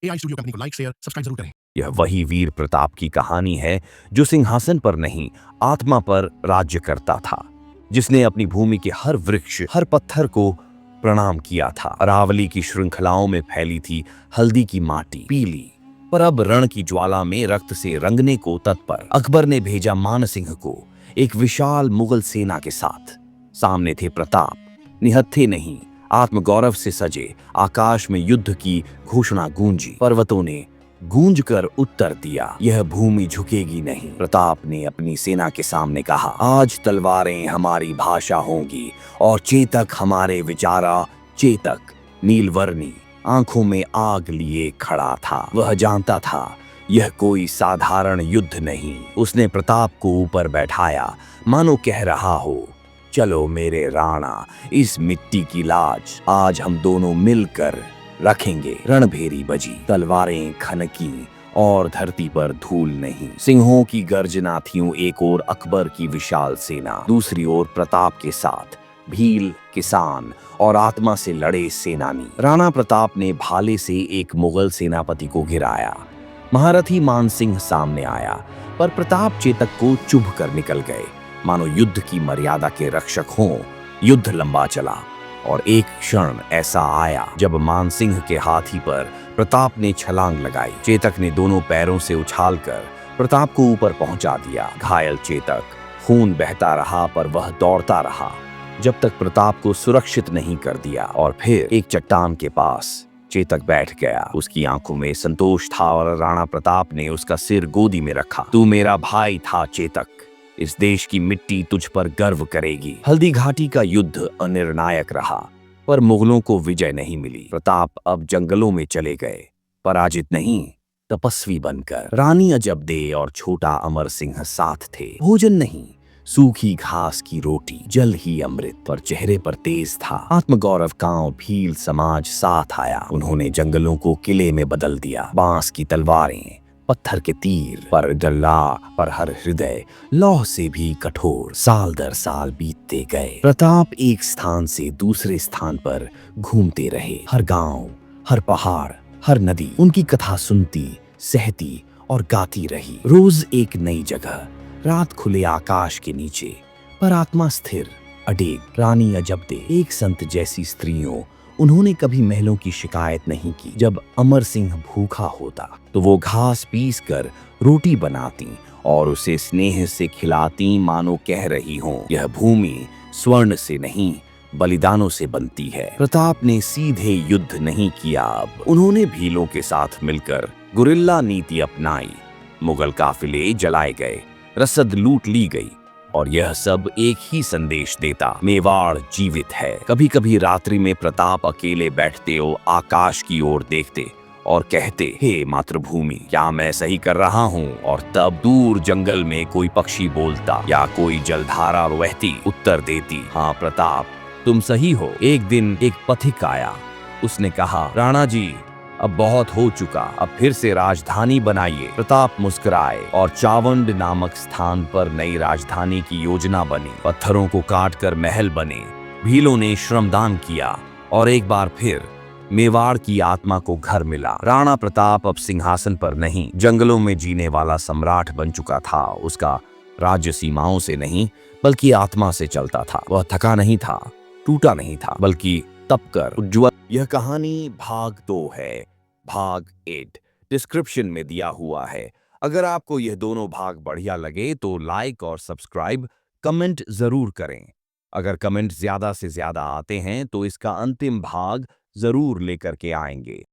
AI studio company को like, share, subscribe जरूर करें। यह वही वीर प्रताप की कहानी है जो सिंहासन पर नहीं, आत्मा पर राज्य करता था, जिसने अपनी भूमि के हर वृक्ष, हर पत्थर को प्रणाम किया था। अरावली की श्रृंखलाओं में फैली थी हल्दी की माटी, पीली, पर अब रण की ज्वाला में रक्त से रंगने को तत्पर। अकबर ने भेजा मानसिंह को एक विशाल मुगल सेना के साथ। सामने थे प्रताप, निहत्थे नहीं, आत्मगौरव से सजे। आकाश में युद्ध की घोषणा गूंजी, पर्वतों ने गूंज कर उत्तर दिया, यह भूमि झुकेगी नहीं। प्रताप ने अपनी सेना के सामने कहा, आज तलवारें हमारी भाषा होंगी और चेतक हमारे विचारा। चेतक नीलवर्णी आंखों में आग लिए खड़ा था। वह जानता था यह कोई साधारण युद्ध नहीं। उसने प्रताप को ऊपर बैठाया, मानो कह रहा हो, चलो मेरे राणा, इस मिट्टी की लाज आज हम दोनों मिलकर रखेंगे। रणभेरी बजी, तलवारें खनकी और धरती पर धूल नहीं। सिंहों की गर्जना थी, एक ओर अकबर की विशाल सेना, दूसरी ओर प्रताप के साथ भील, किसान और आत्मा से लड़े सेनानी। राणा प्रताप ने भाले से एक मुगल सेनापति को गिराया। महारथी मानसिंह सामने आया, पर प्रताप चेतक को चुभ कर निकल गए, मानो युद्ध की मर्यादा के रक्षक हों। युद्ध लंबा चला और एक क्षण ऐसा आया जब मानसिंह के हाथी पर प्रताप ने छलांग लगाई। चेतक ने दोनों पैरों से उछालकर प्रताप को ऊपर पहुंचा दिया। घायल चेतक, खून बहता रहा, पर वह दौड़ता रहा जब तक प्रताप को सुरक्षित नहीं कर दिया। और फिर एक चट्टान के पास चेतक बैठ गया। उसकी आंखों में संतोष था और राणा प्रताप ने उसका सिर गोदी में रखा। तू मेरा भाई था चेतक, इस देश की मिट्टी तुझ पर गर्व करेगी। हल्दी घाटी का युद्ध अनिर्णायक रहा, पर मुगलों को विजय नहीं मिली। प्रताप अब जंगलों में चले गए, पराजित नहीं, तपस्वी बनकर। रानी अजबदे और छोटा अमर सिंह साथ थे। भोजन नहीं, सूखी घास की रोटी, जल ही अमृत, पर चेहरे पर तेज था आत्मगौरव। गांव, भील समाज साथ आया। उन्होंने जंगलों को किले में बदल दिया। बांस की तलवारें, पत्थर के तीर, पर डल्ला पर हर हृदय लौह से भी कठोर। साल दर साल बीतते गए। प्रताप एक स्थान से दूसरे स्थान पर घूमते रहे। हर गांव, हर पहाड़, हर नदी उनकी कथा सुनती, सहती और गाती रही। रोज एक नई जगह, रात खुले आकाश के नीचे, पर आत्मा स्थिर, अडेग। रानी अजबदे एक संत जैसी स्त्रियों, उन्होंने कभी महलों की शिकायत नहीं की। जब अमर सिंह भूखा होता तो वो घास पीस कर रोटी बनाती और उसे स्नेह से खिलाती, मानो कह रही हो, यह भूमि स्वर्ण से नहीं, बलिदानों से बनती है। प्रताप ने सीधे युद्ध नहीं किया। अब उन्होंने भीलों के साथ मिलकर गुरिल्ला नीति अपनाई। मुगल काफिले जलाए गए, रसद लूट ली गई, और यह सब एक ही संदेश देता, मेवाड़ जीवित है। कभी कभी रात्रि में प्रताप अकेले बैठते हो, आकाश की ओर देखते और कहते, हे मातृभूमि, क्या मैं सही कर रहा हूँ? और तब दूर जंगल में कोई पक्षी बोलता या कोई जलधारा बहती उत्तर देती, हाँ प्रताप, तुम सही हो। एक दिन एक पथिक आया। उसने कहा, राणा जी, अब बहुत हो चुका, अब फिर से राजधानी बनाइए। प्रताप मुस्कुराए और चावंड नामक स्थान पर नई राजधानी की योजना बनी। पत्थरों को काटकर महल बने, भीलों ने श्रमदान किया और एक बार फिर मेवाड़ की आत्मा को घर मिला। राणा प्रताप अब सिंहासन पर नहीं, जंगलों में जीने वाला सम्राट बन चुका था। उसका राज्य सीमाओं से नहीं, बल्कि आत्मा से चलता था। वह थका नहीं था, टूटा नहीं था, बल्कि तपकर उज्ज्वल। यह कहानी भाग 2 है। भाग 8 डिस्क्रिप्शन में दिया हुआ है। अगर आपको यह दोनों भाग बढ़िया लगे तो लाइक और सब्सक्राइब, कमेंट जरूर करें। अगर कमेंट ज्यादा से ज्यादा आते हैं तो इसका अंतिम भाग जरूर लेकर के आएंगे।